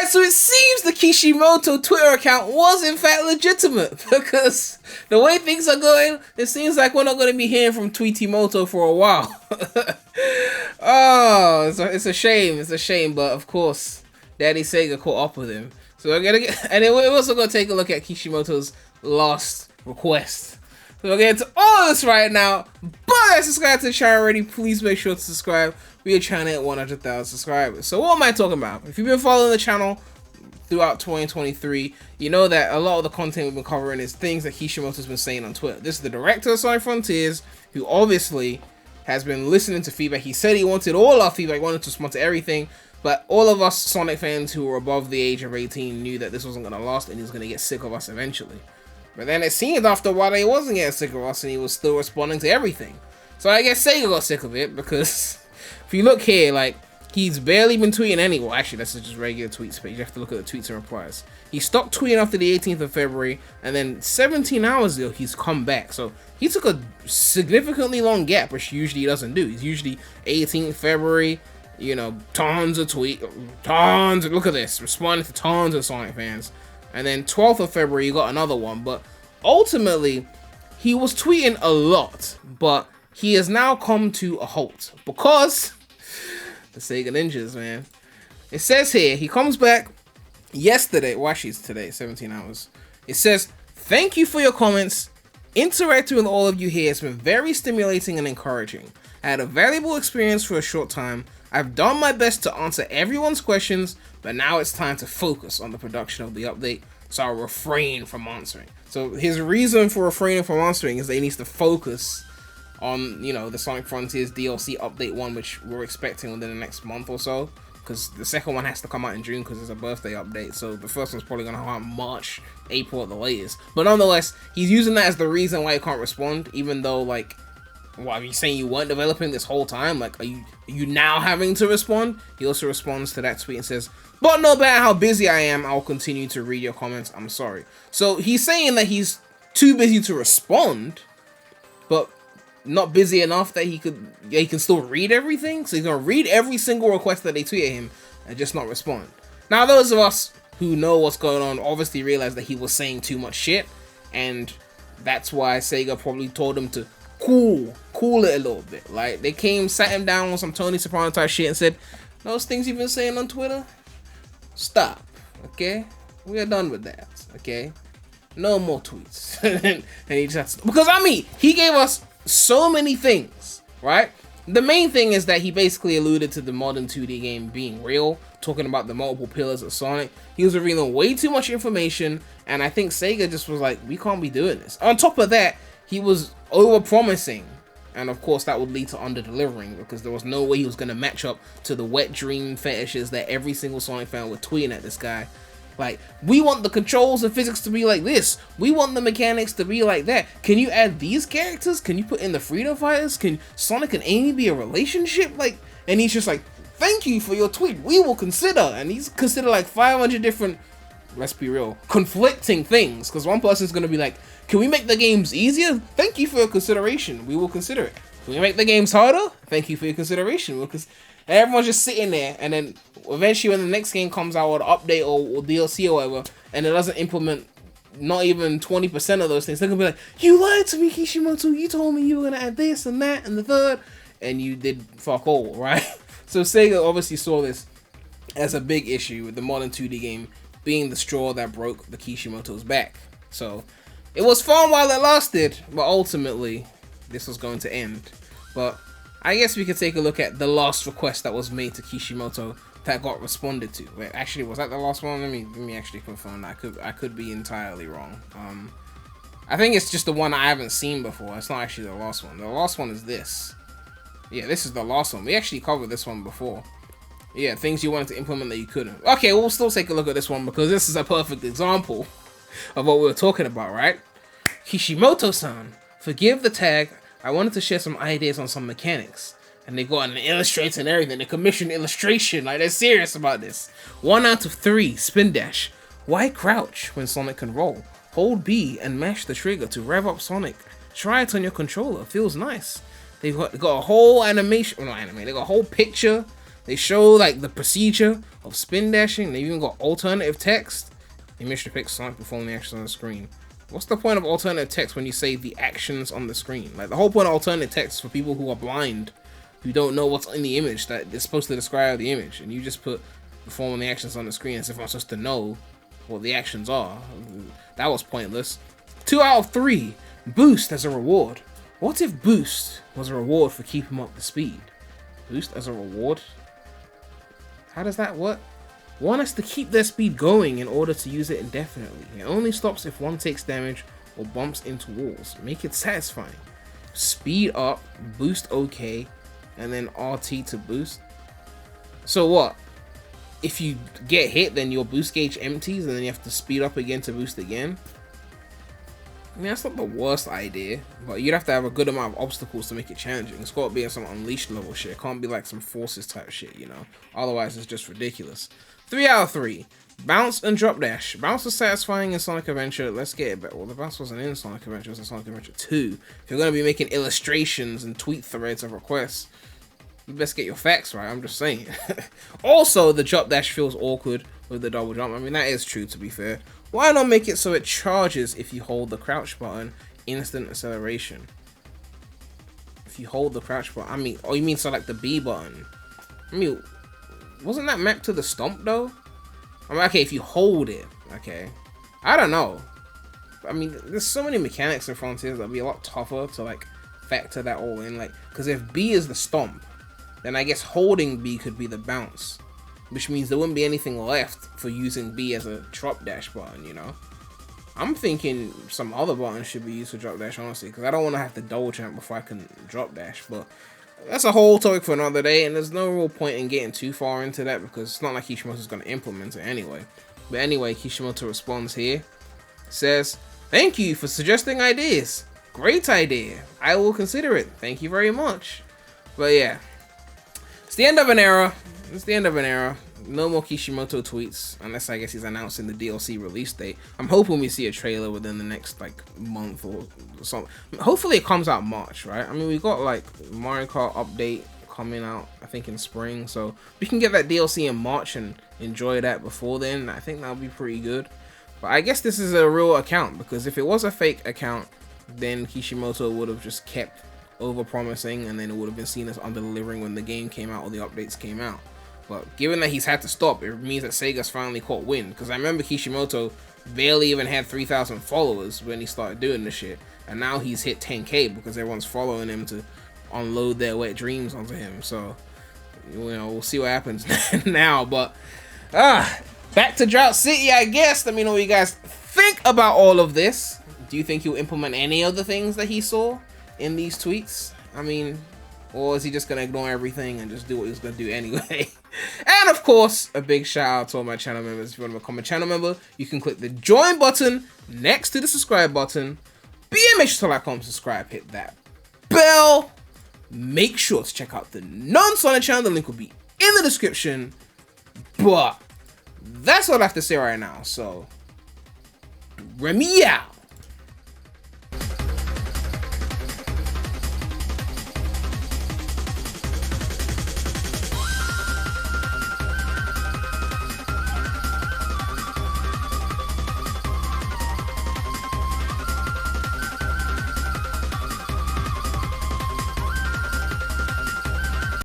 Alright, so it seems the Kishimoto Twitter account was in fact legitimate, because the way things are going, it seems like we're not going to be hearing from Tweetymoto for a while. Oh, it's a shame, but of course, Daddy Sega caught up with him. So we're gonna get, and then we're also gonna take a look at Kishimoto's last request. So we'll get into all this right now. But if you subscribe to the channel already, please make sure to subscribe. We are trying to hit 100,000 subscribers. So what am I talking about? If you've been following the channel throughout 2023, you know that a lot of the content we've been covering is things that Kishimoto's been saying on Twitter. This is the director of Sonic Frontiers, who obviously has been listening to feedback. He said he wanted all our feedback, wanted to respond to everything. But all of us Sonic fans who were above the age of 18 knew that this wasn't going to last and he was going to get sick of us eventually. But then it seemed after a while that he wasn't getting sick of us and he was still responding to everything. So I guess Sega got sick of it, because if you look here, like, he's barely been tweeting anyway. Actually, that's just regular tweets page. You have to look at the tweets and replies. He stopped tweeting after the 18th of February, and then 17 hours ago, he's come back. So he took a significantly long gap, which usually he doesn't do. He's usually 18th February, you know, tons of look at this, responding to tons of Sonic fans. And then 12th of February, you got another one. But ultimately, he was tweeting a lot, but he has now come to a halt because the Sega Ninjas, man. It says here, he comes back yesterday, well actually it's today, 17 hours. It says, "Thank you for your comments. Interacting with all of you here has been very stimulating and encouraging. I had a valuable experience for a short time. I've done my best to answer everyone's questions, but now it's time to focus on the production of the update, so I'll refrain from answering." So his reason for refraining from answering is that he needs to focus on, you know, the Sonic Frontiers DLC update 1, which we're expecting within the next month or so, because the second one has to come out in June because it's a birthday update, so the first one's probably going to come out in March, April at the latest. But nonetheless, he's using that as the reason why he can't respond, even though, like, what, are you saying you weren't developing this whole time? Like, are you now having to respond? He also responds to that tweet and says, "But no matter how busy I am, I'll continue to read your comments. I'm sorry." So he's saying that he's too busy to respond, but not busy enough that he can still read everything. So he's gonna read every single request that they tweet at him and just not respond. Now, those of us who know what's going on obviously realize that he was saying too much shit, and that's why Sega probably told him to cool it a little bit. Like, they sat him down with some Tony Soprano type shit and said, "Those things you've been saying on Twitter, stop, okay? We are done with that, okay? No more tweets." And he just has to, because I mean, he gave us so many things, right? The main thing is that he basically alluded to the modern 2D game being real, talking about the multiple pillars of Sonic. He was revealing way too much information, and I think Sega just was like, we can't be doing this. On top of that, he was over-promising, and of course that would lead to under-delivering, because there was no way he was going to match up to the wet dream fetishes that every single Sonic fan was tweeting at this guy. Like, we want the controls and physics to be like this. We want the mechanics to be like that. Can you add these characters? Can you put in the Freedom Fighters? Can Sonic and Amy be a relationship? Like, and he's just like, "Thank you for your tweet. We will consider." And he's considered like 500 different, let's be real, conflicting things. Because one person's going to be like, "Can we make the games easier? Thank you for your consideration. We will consider it. Can we make the games harder? Thank you for your consideration." Because everyone's just sitting there, and then eventually when the next game comes out, or the update or DLC or whatever, and it doesn't implement not even 20% of those things, they're gonna be like, "You lied to me, Kishimoto. You told me you were gonna add this and that and the third, and you did fuck all," right? So Sega obviously saw this as a big issue with the modern 2D game being the straw that broke the Kishimoto's back. So it was fun while it lasted, but ultimately this was going to end. But I guess we could take a look at the last request that was made to Kishimoto that got responded to. Wait, actually, was that the last one? Let me actually confirm that. I could be entirely wrong. I think it's just the one I haven't seen before. It's not actually the last one. The last one is this. Yeah, this is the last one. We actually covered this one before. Yeah, things you wanted to implement that you couldn't. Okay, we'll still take a look at this one because this is a perfect example of what we were talking about, right? Kishimoto-san, forgive the tag. I wanted to share some ideas on some mechanics. And they got an illustrator and everything. They commissioned illustration. Like, they're serious about this. 1 out of 3, spin dash. Why crouch when Sonic can roll? Hold B and mash the trigger to rev up Sonic. Try it on your controller. Feels nice. They've got a whole animation. Well, not anime. They got a whole picture. They show, like, the procedure of spin dashing. They even got alternative text. Image depicts Sonic performing the actions on the screen. What's the point of alternative text when you say the actions on the screen? Like, the whole point of alternative text is for people who are blind, who don't know what's in the image that is supposed to describe the image, and you just put performing the actions on the screen as if I'm supposed to know what the actions are. That was pointless. 2 out of 3. Boost as a reward. What if boost was a reward for keeping up the speed? Boost as a reward? How does that work? One has to keep their speed going in order to use it indefinitely. It only stops if one takes damage or bumps into walls. Make it satisfying. Speed up, boost OK, and then RT to boost. So what? If you get hit, then your boost gauge empties, and then you have to speed up again to boost again. I mean, that's not the worst idea, but you'd have to have a good amount of obstacles to make it challenging. It's got to be in some Unleashed level shit. It can't be like some Forces type shit, you know? Otherwise, it's just ridiculous. 3 out of 3. Bounce and drop dash. Bounce was satisfying in Sonic Adventure. Let's get it back. Well, the bounce wasn't in Sonic Adventure. It was in Sonic Adventure 2. If you're going to be making illustrations and tweet threads of requests, you best get your facts right. I'm just saying. Also, the drop dash feels awkward with the double jump. I mean, that is true, to be fair. Why not make it so it charges if you hold the crouch button? Instant acceleration. If you hold the crouch button. I mean, oh, you mean so like the B button? I mean, wasn't that mapped to the stomp though? I mean, okay, if you hold it. Okay. I don't know. I mean, there's so many mechanics in Frontiers that'd be a lot tougher to like factor that all in. Like, because if B is the stomp, then I guess holding B could be the bounce, which means there wouldn't be anything left for using B as a drop dash button, you know? I'm thinking some other buttons should be used for drop dash, honestly, because I don't want to have to double jump before I can drop dash, but that's a whole topic for another day, and there's no real point in getting too far into that, because it's not like Kishimoto's going to implement it anyway. But anyway, Kishimoto responds here, says, "Thank you for suggesting ideas. Great idea. I will consider it. Thank you very much." But yeah. It's the end of an era. It's the end of an era. No more Kishimoto tweets, unless I guess he's announcing the DLC release date. I'm hoping we see a trailer within the next like month or something. Hopefully it comes out March, right? I mean, we got like Mario Kart update coming out, I think in spring, so we can get that DLC in March and enjoy that before then. I think that'll be pretty good. But I guess this is a real account, because if it was a fake account, then Kishimoto would have just kept over promising, and then it would have been seen as under delivering when the game came out or the updates came out. But given that he's had to stop, it means that Sega's finally caught wind, because I remember Kishimoto barely even had 3,000 followers when he started doing this shit, and now he's hit 10k because everyone's following him to unload their wet dreams onto him. So, you know, we'll see what happens now. But back to Drought City, I guess. Let me know what you guys think about all of this. Do you think he'll implement any of the things that he saw in these tweets? I mean, or is he just gonna ignore everything and just do what he was gonna do anyway? And of course, a big shout out to all my channel members. If you want to become a channel member, you can click the join button next to the subscribe button. Make sure to like, comment, subscribe, hit that bell. Make sure to check out the non-Sonic channel. The link will be in the description. But that's all I have to say right now. So, Remy out.